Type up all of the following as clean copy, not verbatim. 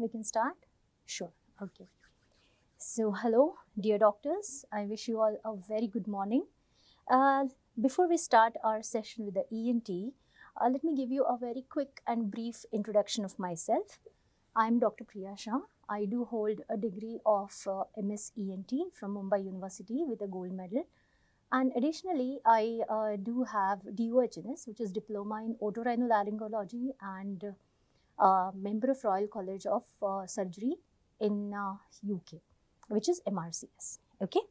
we can start? Sure. Okay. So, hello, dear doctors. I wish you all a very good morning. Before we start our session with the ENT, let me give you a very quick and brief introduction of myself. I'm Dr. Priya Shah. I do hold a degree of MS ENT from Mumbai University with a gold medal. And additionally, I do have DOHNS, which is Diploma in Otorhinolaryngology, and member of Royal College of Surgery in UK, which is MRCS. Okay.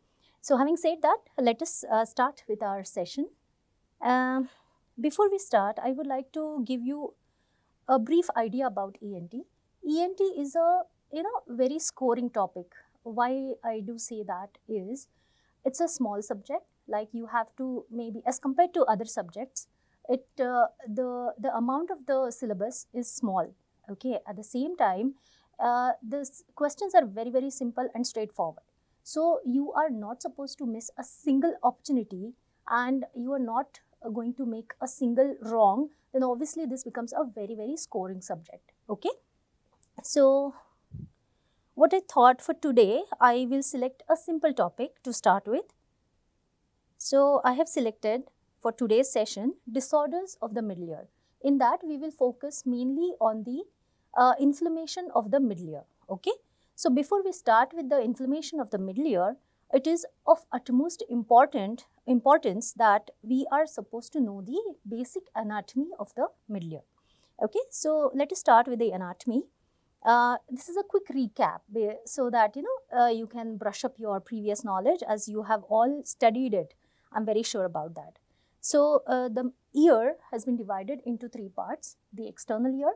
So having said that, let us start with our session. Before we start, I would like to give you a brief idea about ENT. ENT is a very scoring topic. Why I do say that is, it's a small subject. Like you have to maybe, as compared to other subjects, the amount of the syllabus is small. Okay. At the same time, the questions are very simple and straightforward. So you are not supposed to miss a single opportunity, and you are not going to make a single wrong. Then obviously this becomes a very scoring subject. Okay. So what I thought for today, I will select a simple topic to start with. So I have selected for today's session disorders of the middle ear. In that we will focus mainly on the inflammation of the middle ear. Okay. So before we start with the inflammation of the middle ear, it is of utmost importance that we are supposed to know the basic anatomy of the middle ear. Okay. So let us start with the anatomy. This is a quick recap so that you can brush up your previous knowledge, as you have all studied it. I'm very sure about that. So the ear has been divided into three parts: the external ear,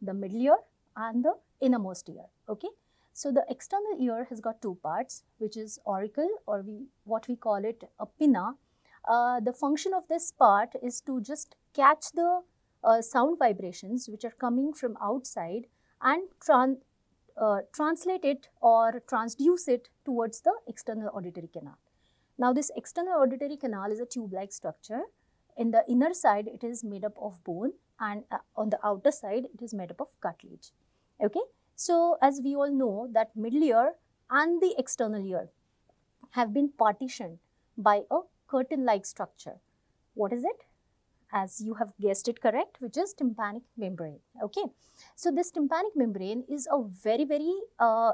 the middle ear, and the innermost ear. Okay. So the external ear has got two parts, which is auricle, or what we call it a pinna. The function of this part is to just catch the sound vibrations which are coming from outside and translate it or transduce it towards the external auditory canal. Now this external auditory canal is a tube-like structure. In the inner side, it is made up of bone, and on the outer side, it is made up of cartilage. Okay. So as we all know that middle ear and the external ear have been partitioned by a curtain-like structure. What is it? As you have guessed it correct, which is tympanic membrane. Okay. So this tympanic membrane is a very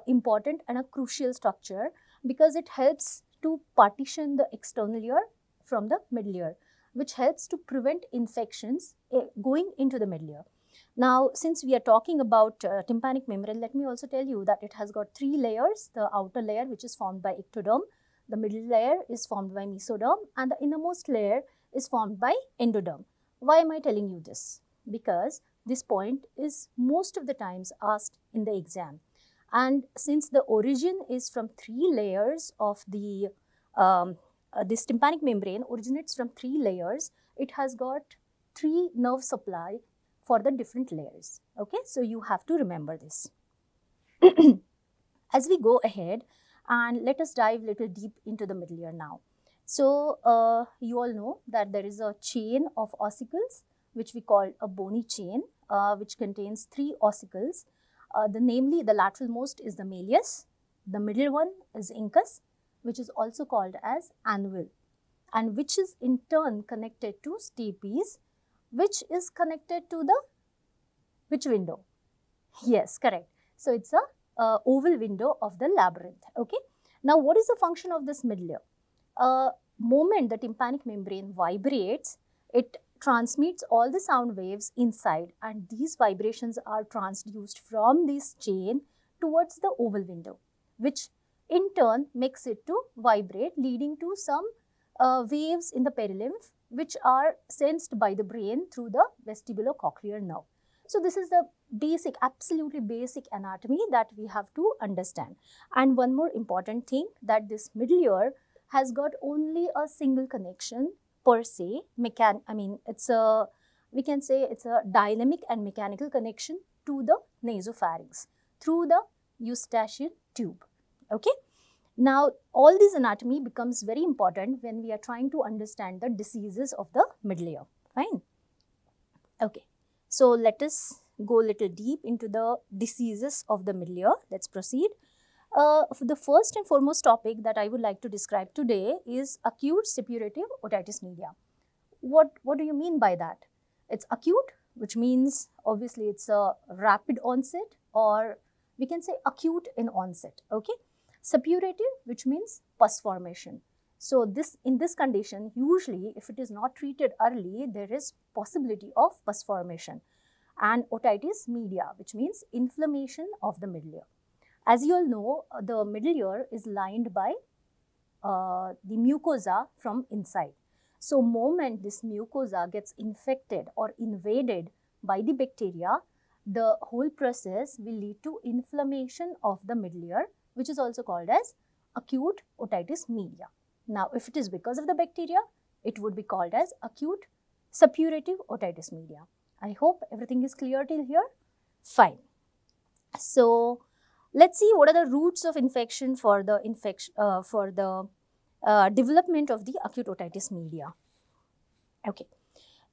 important and a crucial structure, because it helps to partition the external ear from the middle ear, which helps to prevent infections going into the middle ear. Now, since we are talking about tympanic membrane, let me also tell you that it has got three layers: the outer layer, which is formed by ectoderm, the middle layer is formed by mesoderm, and the innermost layer is formed by endoderm. Why am I telling you this? Because this point is most of the times asked in the exam. And since the origin is from three layers of the, this tympanic membrane originates from three layers, it has got three nerve supply for the different layers. Okay, so you have to remember this. As we go ahead, and let us dive a little deep into the middle ear now. So you all know that there is a chain of ossicles, which we call a bony chain, which contains three ossicles. Namely, the lateral most is the malleus, the middle one is incus, which is also called as annual, and which is in turn connected to stapes, which is connected to the which window? Yes, correct. So it's a oval window of the labyrinth. Okay. Now, what is the function of this middle ear? Moment the tympanic membrane vibrates, it transmits all the sound waves inside, and these vibrations are transduced from this chain towards the oval window, which in turn makes it to vibrate, leading to some waves in the perilymph, which are sensed by the brain through the vestibulocochlear nerve. So this is the basic, absolutely basic anatomy that we have to understand. And one more important thing, that this middle ear has got only a single connection per se. We can say it's a dynamic and mechanical connection to the nasopharynx through the eustachian tube. Okay. Now, all this anatomy becomes very important when we are trying to understand the diseases of the middle ear. Fine. Okay. So let us go a little deep into the diseases of the middle ear. Let's proceed. The first and foremost topic that I would like to describe today is acute suppurative otitis media. What do you mean by that? It's acute, which means obviously it's a rapid onset, or we can say acute in onset, okay? Suppurative, which means pus formation. So in this condition, usually if it is not treated early, there is possibility of pus formation. And otitis media, which means inflammation of the middle ear. As you all know, the middle ear is lined by the mucosa from inside. So moment this mucosa gets infected or invaded by the bacteria, the whole process will lead to inflammation of the middle ear, which is also called as acute otitis media. Now, if it is because of the bacteria, it would be called as acute suppurative otitis media. I hope everything is clear till here. Fine. So, let's see what are the routes of infection for the development of the acute otitis media. Okay.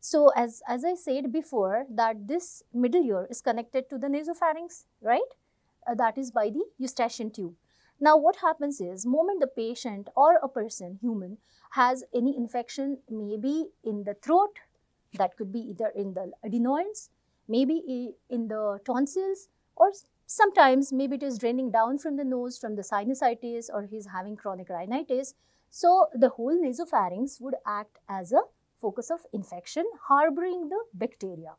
So, as I said before, that this middle ear is connected to the nasopharynx, right? That is by the eustachian tube. Now, what happens is, moment the patient or a person, human, has any infection, maybe in the throat, that could be either in the adenoids, maybe in the tonsils, or sometimes maybe it is draining down from the nose, from the sinusitis, or he is having chronic rhinitis. So, the whole nasopharynx would act as a focus of infection, harboring the bacteria.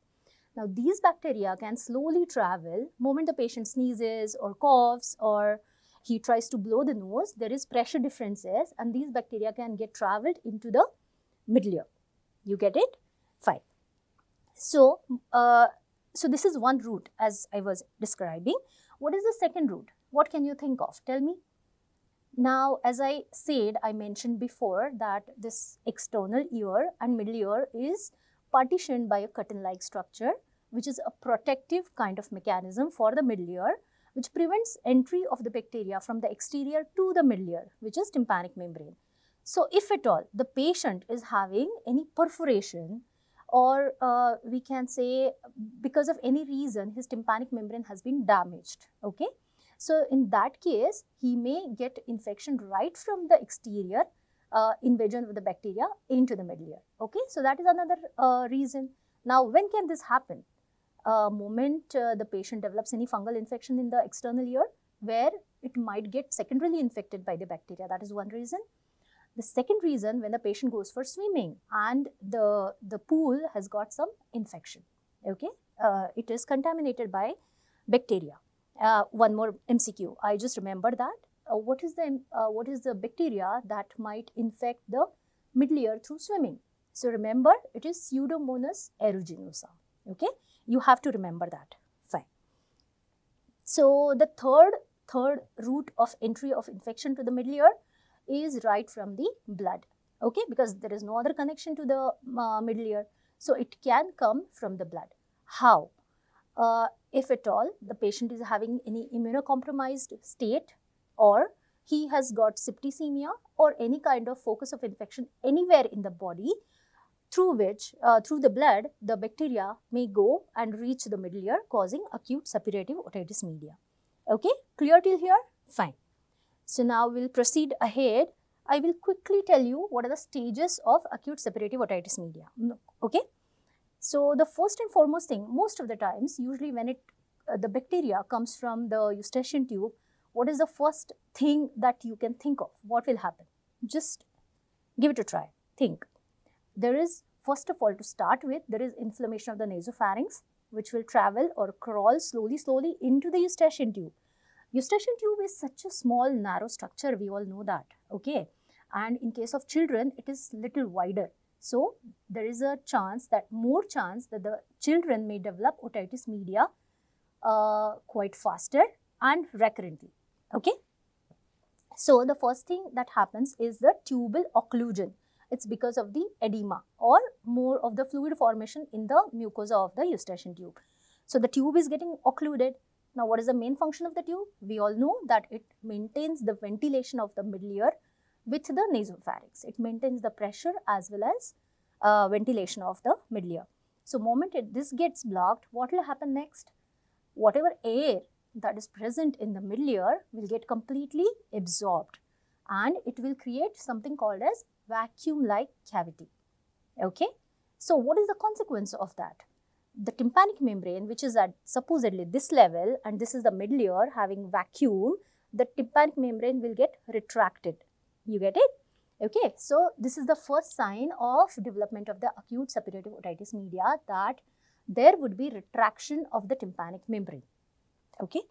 Now, these bacteria can slowly travel, moment the patient sneezes or coughs or he tries to blow the nose, there is pressure differences and these bacteria can get traveled into the middle ear. You get it? Fine. So, this is one route as I was describing. What is the second route? What can you think of? Tell me. Now, as I said, I mentioned before that this external ear and middle ear is partitioned by a curtain-like structure, which is a protective kind of mechanism for the middle ear, which prevents entry of the bacteria from the exterior to the middle ear, which is tympanic membrane. So, if at all the patient is having any perforation, or we can say because of any reason his tympanic membrane has been damaged, okay? So, in that case, he may get infection right from the exterior, invasion of the bacteria into the middle ear, okay? So, that is another reason. Now, when can this happen? Moment the patient develops any fungal infection in the external ear, where it might get secondarily infected by the bacteria, that is one reason. The second reason, when the patient goes for swimming and the pool has got some infection, okay? It is contaminated by bacteria. One more MCQ, I just remember that. What is the bacteria that might infect the middle ear through swimming? So, remember, it is Pseudomonas aeruginosa, okay? You have to remember that. Fine. So, the third route of entry of infection to the middle ear is right from the blood, okay? Because there is no other connection to the middle ear. So, it can come from the blood. How? If at all the patient is having any immunocompromised state, or he has got septicemia or any kind of focus of infection anywhere in the body, through which, through the blood, the bacteria may go and reach the middle ear, causing acute suppurative otitis media. Okay, clear till here? Fine. So, now we will proceed ahead. I will quickly tell you what are the stages of acute suppurative otitis media. Okay. So, the first and foremost thing, most of the times, usually when the bacteria comes from the eustachian tube, what is the first thing that you can think of? What will happen? Just give it a try. Think. There is, first of all, to start with, there is inflammation of the nasopharynx, which will travel or crawl slowly into the eustachian tube. Eustachian tube is such a small, narrow structure, we all know that, okay? And in case of children, it is little wider. So, there is a more chance that the children may develop otitis media quite faster and recurrently, okay? So, the first thing that happens is the tubal occlusion. It's because of the edema or more of the fluid formation in the mucosa of the eustachian tube. So, the tube is getting occluded. Now, what is the main function of the tube? We all know that it maintains the ventilation of the middle ear with the nasopharynx. It maintains the pressure as well as ventilation of the middle ear. So moment this gets blocked, what will happen next? Whatever air that is present in the middle ear will get completely absorbed, and it will create something called as vacuum-like cavity. Okay. So what is the consequence of that? The tympanic membrane, which is at supposedly this level, and this is the middle ear having vacuum, the tympanic membrane will get retracted. You get it? Okay. So this is the first sign of development of the acute suppurative otitis media, that there would be retraction of the tympanic membrane. Okay.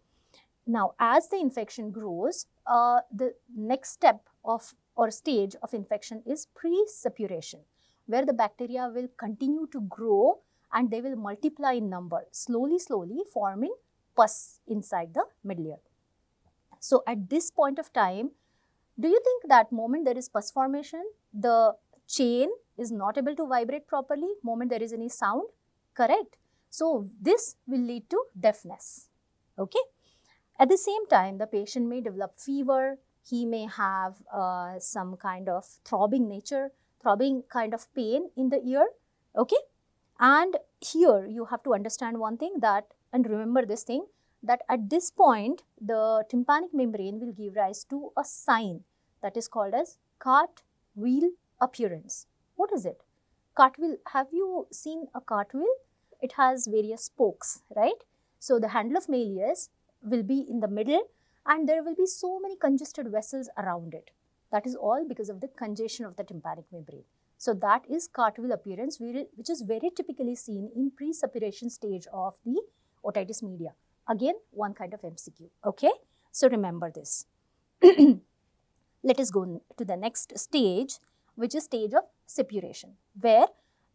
Now, as the infection grows, the next step of or stage of infection is pre-suppuration, where the bacteria will continue to grow and they will multiply in number, slowly forming pus inside the middle ear. So, at this point of time, do you think that moment there is pus formation, the chain is not able to vibrate properly, moment there is any sound? Correct. So, this will lead to deafness. Okay. At the same time, the patient may develop fever, he may have some kind of throbbing kind of pain in the ear, okay? And here you have to understand one thing, that, and remember this thing, that at this point, the tympanic membrane will give rise to a sign that is called as cartwheel appearance. What is it? Cartwheel, have you seen a cartwheel? It has various spokes, right? So, the handle of Malleus will be in the middle and there will be so many congested vessels around it. That is all because of the congestion of the tympanic membrane. So, that is cartwheel appearance, which is very typically seen in pre-suppuration stage of the otitis media. Again, one kind of MCQ, okay? So, remember this. Let us go to the next stage, which is stage of suppuration, where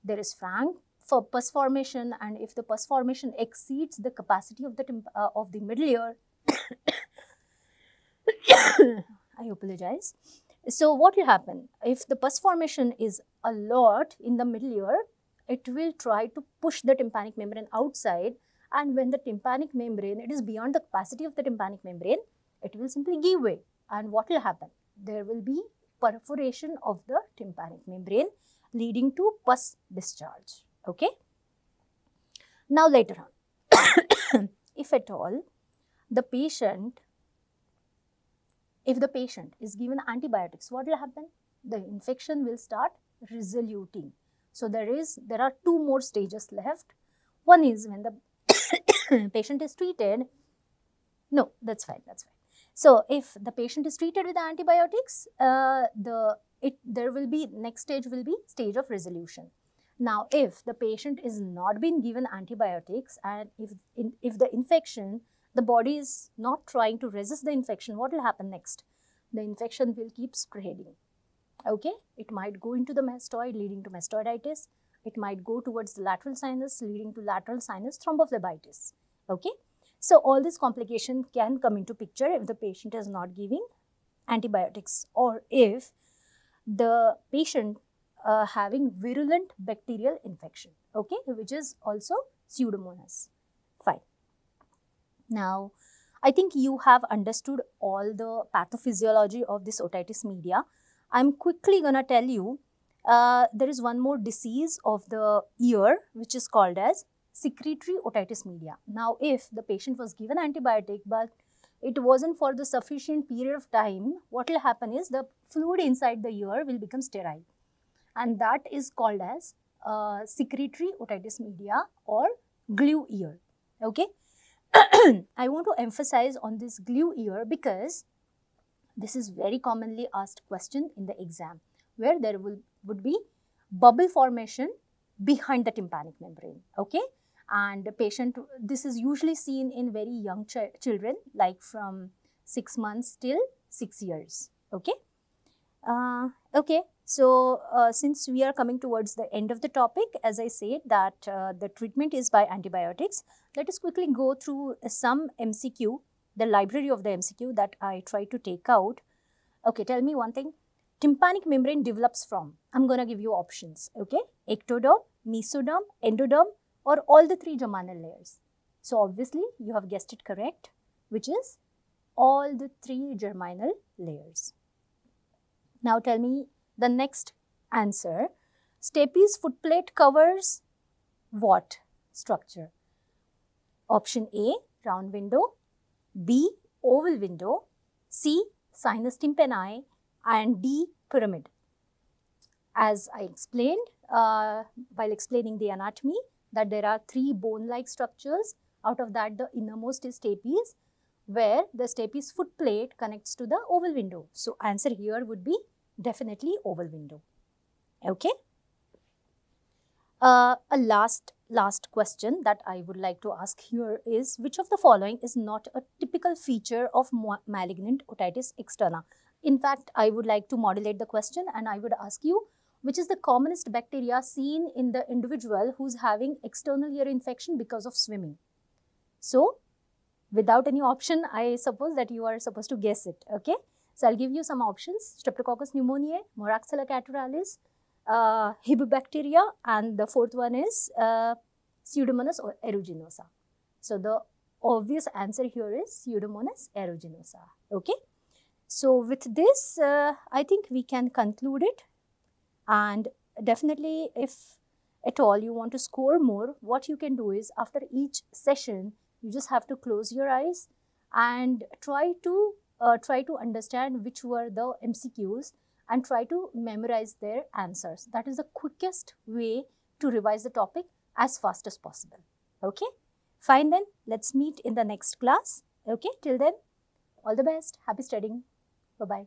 there is frank for pus formation, and if the pus formation exceeds the capacity of the middle ear, I apologize. So, what will happen? If the pus formation is a lot in the middle ear, it will try to push the tympanic membrane outside, and when the tympanic membrane, it is beyond the capacity of the tympanic membrane, it will simply give way. And what will happen? There will be perforation of the tympanic membrane leading to pus discharge. Okay. Now, later on, if at all the patient, if the patient is given antibiotics, what will happen? The infection will start resoluting. So, there are two more stages left. One is when the patient is treated. No, that's fine. So, if the patient is treated with antibiotics, there will be, next stage will be stage of resolution. Now, if the patient is not being given antibiotics, and if the infection, the body is not trying to resist the infection, what will happen next? The infection will keep spreading. Okay, it might go into the mastoid, leading to mastoiditis. It might go towards the lateral sinus, leading to lateral sinus thrombophlebitis. Okay. So, all this complication can come into picture if the patient is not giving antibiotics, or if the patient having virulent bacterial infection, okay, which is also Pseudomonas. Fine. Now, I think you have understood all the pathophysiology of this otitis media. I'm quickly going to tell you, there is one more disease of the ear, which is called as secretory otitis media. Now, if the patient was given antibiotic, but it wasn't for the sufficient period of time, what will happen is the fluid inside the ear will become sterile, and that is called as secretory otitis media or glue ear. Okay. I want to emphasize on this glue ear because this is very commonly asked question in the exam, where there would be bubble formation behind the tympanic membrane. Okay. And the patient, this is usually seen in very young children, like from 6 months till 6 years. Okay. Okay. So, since we are coming towards the end of the topic, as I said that the treatment is by antibiotics, let us quickly go through some MCQ, the library of the MCQ that I try to take out. Okay, tell me one thing. Tympanic membrane develops from, I'm going to give you options, okay? Ectoderm, mesoderm, endoderm, or all the three germinal layers. So, obviously, you have guessed it correct, which is all the three germinal layers. Now, tell me the next answer. Stapes footplate covers what structure? Option A, round window, B, oval window, C, sinus tympani, and D, pyramid. As I explained while explaining the anatomy, that there are 3 bone-like structures. Out of that, the innermost is stapes, where the stapes foot plate connects to the oval window. So, answer here would be definitely oval window. Okay. A last question that I would like to ask here is, which of the following is not a typical feature of malignant otitis externa? In fact, I would like to modulate the question and I would ask you, which is the commonest bacteria seen in the individual who's having external ear infection because of swimming? So, without any option, I suppose that you are supposed to guess it, okay? So, I'll give you some options: Streptococcus pneumoniae, Moraxella catarrhalis, Hib bacteria, and the fourth one is Pseudomonas aeruginosa. So, the obvious answer here is Pseudomonas aeruginosa, okay? So, with this, I think we can conclude it, and definitely if at all you want to score more, what you can do is, after each session, you just have to close your eyes and try to understand which were the MCQs and try to memorize their answers. That is the quickest way to revise the topic as fast as possible. Okay? Fine then, let's meet in the next class. Okay, till then, all the best. Happy studying. Bye-bye.